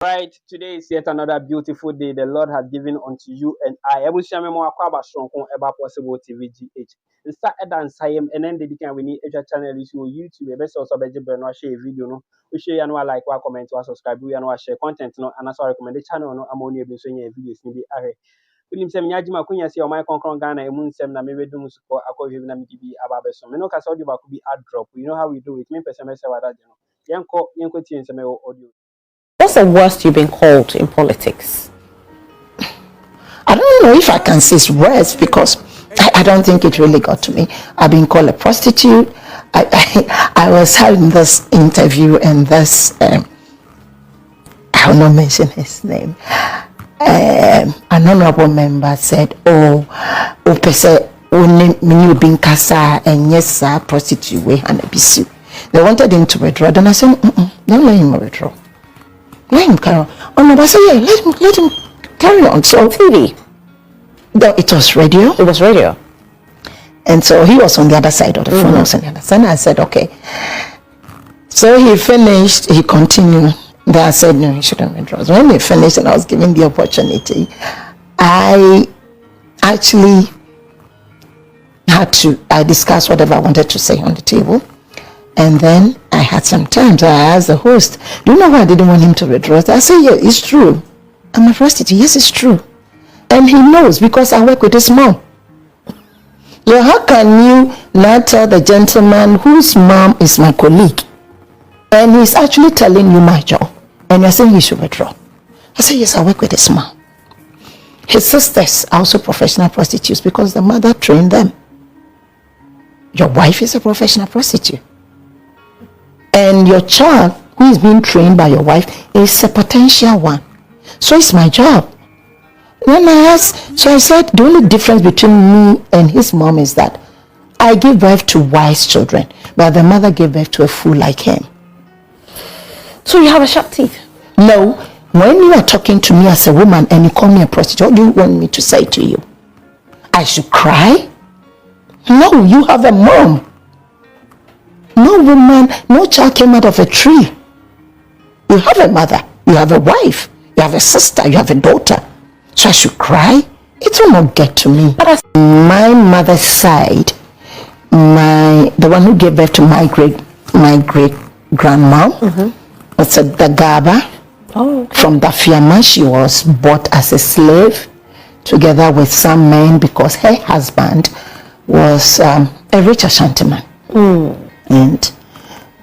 Right, today is yet another beautiful day the Lord has given unto you and I. Ebusia me mo akwa ba sonko eba possible TV GH. Insta edan sayem enen de dikan we need eja channel is on YouTube. E be so beje bre no share video no. We share ya no like wa comment wa subscribe we ya no share content no and also recommend the channel no amoni e be so nya videos ni bi ahwe. Unim se mnyaji makunya se o mai konkron Ghana emu nsem na mebe dum suko akọ na midi aba be so. Me no ka so di ba ku bi add drop. You know how we do it. Me person me se wa da no. Yenko tie nsem e audio. What's the worst you've been called in politics? I don't know if I can say it's worse because I don't think it really got to me. I've been called a prostitute. I was having this interview and this, I will not mention his name. An honorable member said, prostitute, Hannah Bissuè. They wanted him to withdraw. Then I said, don't let him withdraw. Let him carry on. Oh no, I said, yeah, let him carry on. So TV. No, it was radio. It was radio. And so he was on the other side of the phone. I was on the other side. I said, okay. So he finished, he continued. Then I said, no, he shouldn't withdraw. So when he finished and I was given the opportunity, I actually I discussed whatever I wanted to say on the table. And then I had some time, so I asked the host, do you know why I didn't want him to withdraw? I said, yeah, it's true. I'm a prostitute. Yes, it's true. And he knows because I work with his mom. Yeah, how can you not tell the gentleman whose mom is my colleague? And he's actually telling you my job. And you're saying he should withdraw. I said, yes, I work with his mom. His sisters are also professional prostitutes because the mother trained them. Your wife is a professional prostitute. And your child, who is being trained by your wife, is a potential one. So it's my job. Then I asked, so I said, the only difference between me and his mom is that I give birth to wise children, but the mother gave birth to a fool like him. So you have a sharp teeth? No. When you are talking to me as a woman and you call me a prostitute, what do you want me to say to you? I should cry? No, you have a mom. No woman, no child came out of a tree. You have a mother, you have a wife, you have a sister, you have a daughter. So I should cry? It will not get to me. But my mother's side, the one who gave birth to my great grandma, was a Dagaba. Oh, okay. From Dafiama. She was bought as a slave together with some men because her husband was a rich Ashantiman.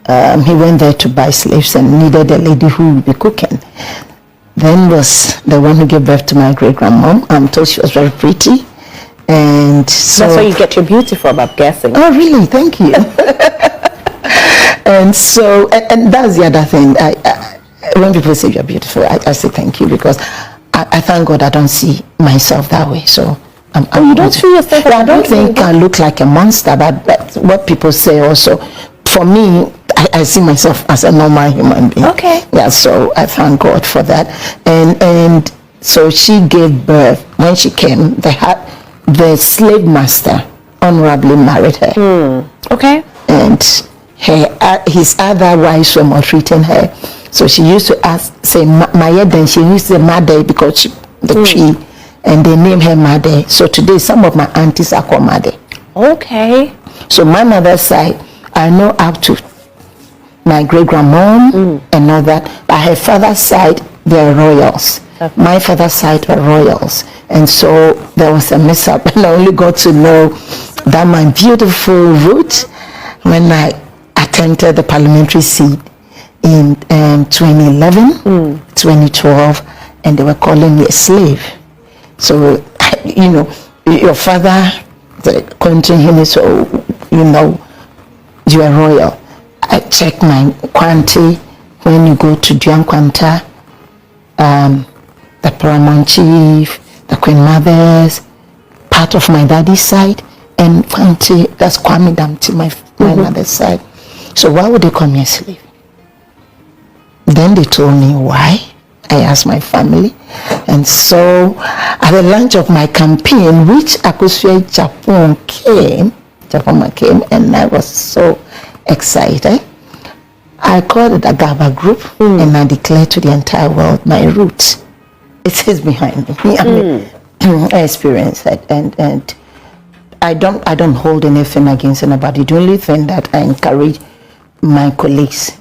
And he went there to buy slaves and needed a lady who would be cooking. Then was the one who gave birth to my great-grandmom. I'm told she was very pretty. And so... That's where you get your beauty from, I'm guessing. Oh, really? Thank you. And so, and that's the other thing. When people say you're beautiful, I say thank you because I thank God I don't see myself that way. So you don't feel yourself? I don't think I look like a monster, but what people say also, for me, I see myself as a normal human being. Okay. Yeah, so I thank God for that. And so she gave birth. When she came, the slave master honorably married her. Okay. And his other wives were maltreating her. So she used to say Maya, then she used to say Made because the tree, and they named her Made. So today some of my aunties are called Made. Okay. So my mother's side, I know up to my great-grandmom and all that. But her father's side, they're royals. Okay. My father's side were royals. And so there was a mix-up. And I only got to know that my beautiful root when I attended the parliamentary seat in 2011, 2012, and they were calling me a slave. So, you know, your father, the country, so, you know, you are royal. I check my quantity when you go to Duan Kwanta, the paramount chief, the queen mothers, part of my daddy's side, and quantity, that's Kwame Damti, my mother's side. So why would they call me a slave? Then they told me why. I asked my family. And so at the launch of my campaign, which Akosua Japan came, and I was so excited. I called it a GABA group, and I declared to the entire world my roots. It sits behind me. I mean, I experienced it, and I don't hold anything against anybody. The only thing that I encourage my colleagues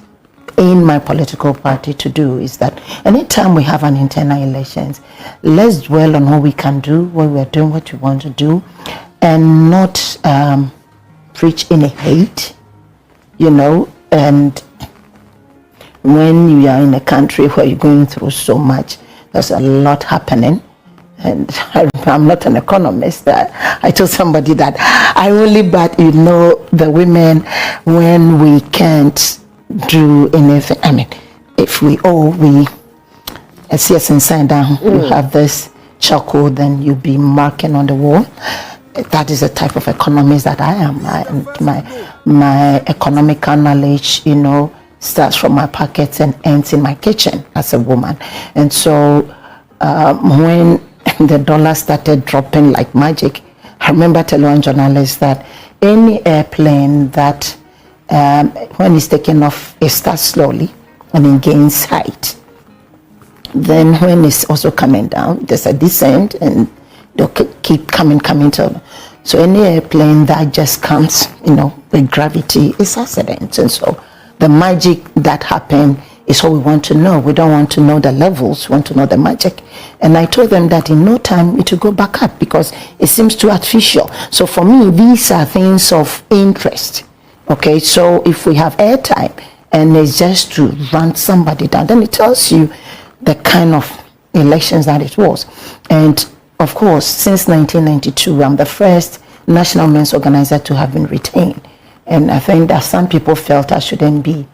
in my political party to do is that anytime we have an internal elections, let's dwell on what we can do, what we're doing, what we want to do, and not preach any hate, you know. And when you are in a country where you're going through so much, there's a lot happening. And I'm not an economist. I told somebody that I only but you know the women when we can't do anything. I mean, if we see us inside down, you have this charcoal, then you be marking on the wall. That is the type of economist that I am. My economical knowledge, you know, starts from my pockets and ends in my kitchen as a woman. And so when the dollar started dropping like magic, I remember telling one journalist that any airplane that when it's taken off, it starts slowly and it gains height. Then when it's also coming down, there's a descent and they'll keep coming to. So any airplane that just comes, you know, with gravity is accident. And so the magic that happened is what we want to know. We don't want to know the levels, we want to know the magic. And I told them that in no time it will go back up because it seems too artificial. So for me, these are things of interest. Okay, so if we have airtime and it's just to run somebody down, then it tells you the kind of elections that it was. And of course, since 1992, I'm the first national men's organizer to have been retained. And I think that some people felt I shouldn't be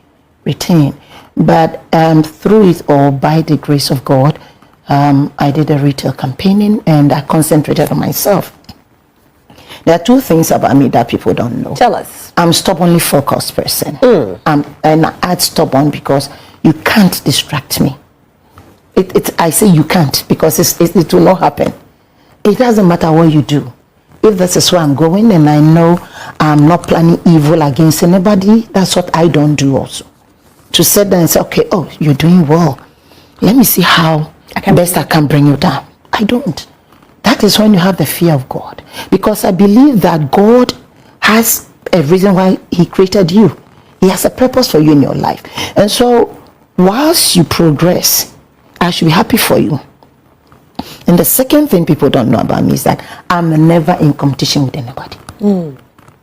retained. But through it all, by the grace of God, I did a retail campaigning and I concentrated on myself. There are two things about me that people don't know. Tell us. I'm a stubbornly focused person. And I add stubborn because you can't distract me. I say you can't because it will not happen. It doesn't matter what you do. If this is where I'm going and I know I'm not planning evil against anybody, that's what I don't do also. To sit down and say, okay, oh, you're doing well. Let me see how I can bring you down. I don't. That is when you have the fear of God. Because I believe that God has a reason why he created you. He has a purpose for you in your life. And so, whilst you progress, I should be happy for you. And the second thing people don't know about me is that I'm never in competition with anybody.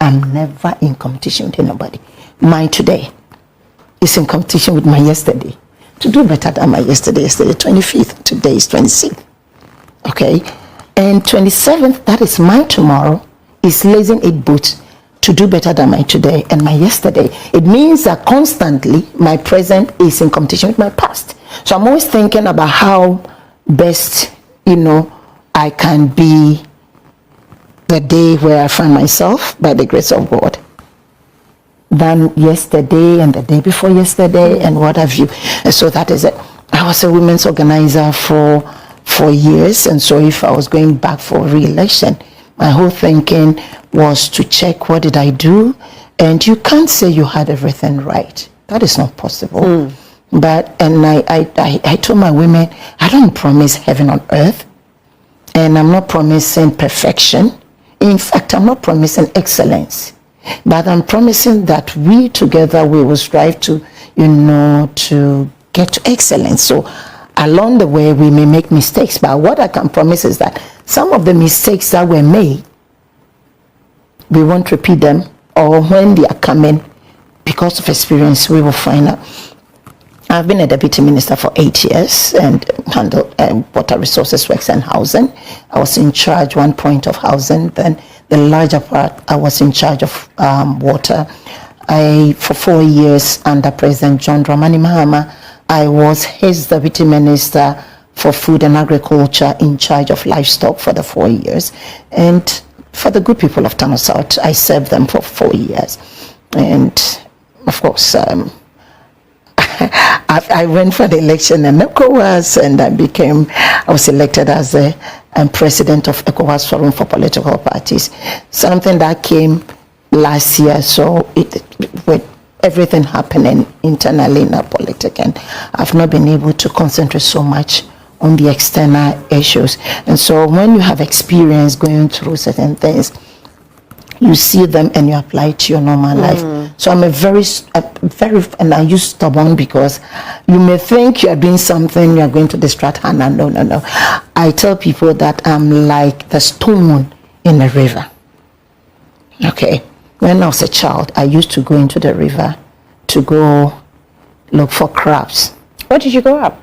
I'm never in competition with anybody. My today is in competition with my yesterday. To do better than my yesterday 25th, today is 26th. Okay? And 27th, that is my tomorrow, is lacing 8 boots to do better than my today and my yesterday. It means that constantly my present is in competition with my past. So I'm always thinking about how best, you know, I can be the day where I find myself by the grace of God than yesterday and the day before yesterday and what have you. And so that is it. I was a women's organizer for 4 years, and so if I was going back for re-election, my whole thinking was to check what did I do, and you can't say you had everything right. That is not possible. But I told my women, I don't promise heaven on earth, and I'm not promising perfection. In fact, I'm not promising excellence, but I'm promising that we together we will strive to, you know, to get to excellence. So along the way we may make mistakes, but what I can promise is that some of the mistakes that were made, we won't repeat them, or when they are coming, because of experience, we will find out. I've been a deputy minister for 8 years and handled water resources, works and housing. I was in charge one point of housing, then the larger part I was in charge of water. For 4 years under President John Dramani Mahama, I was his deputy minister for food and agriculture, in charge of livestock for the 4 years. And for the good people of Tano South, I served them for 4 years. And of course, I went for the election in ECOWAS, and I was elected as the president of ECOWAS Forum for Political Parties, something that came last year. So with everything happening internally in our politics, and I've not been able to concentrate so much on the external issues. And so when you have experience going through certain things, you see them and you apply it to your normal life. So I'm a very, and I use stubborn because you may think you're doing something, you're going to distract Hannah. No. I tell people that I'm like the stone in a river. Okay. When I was a child, I used to go into the river to go look for crabs. Where did you grow up?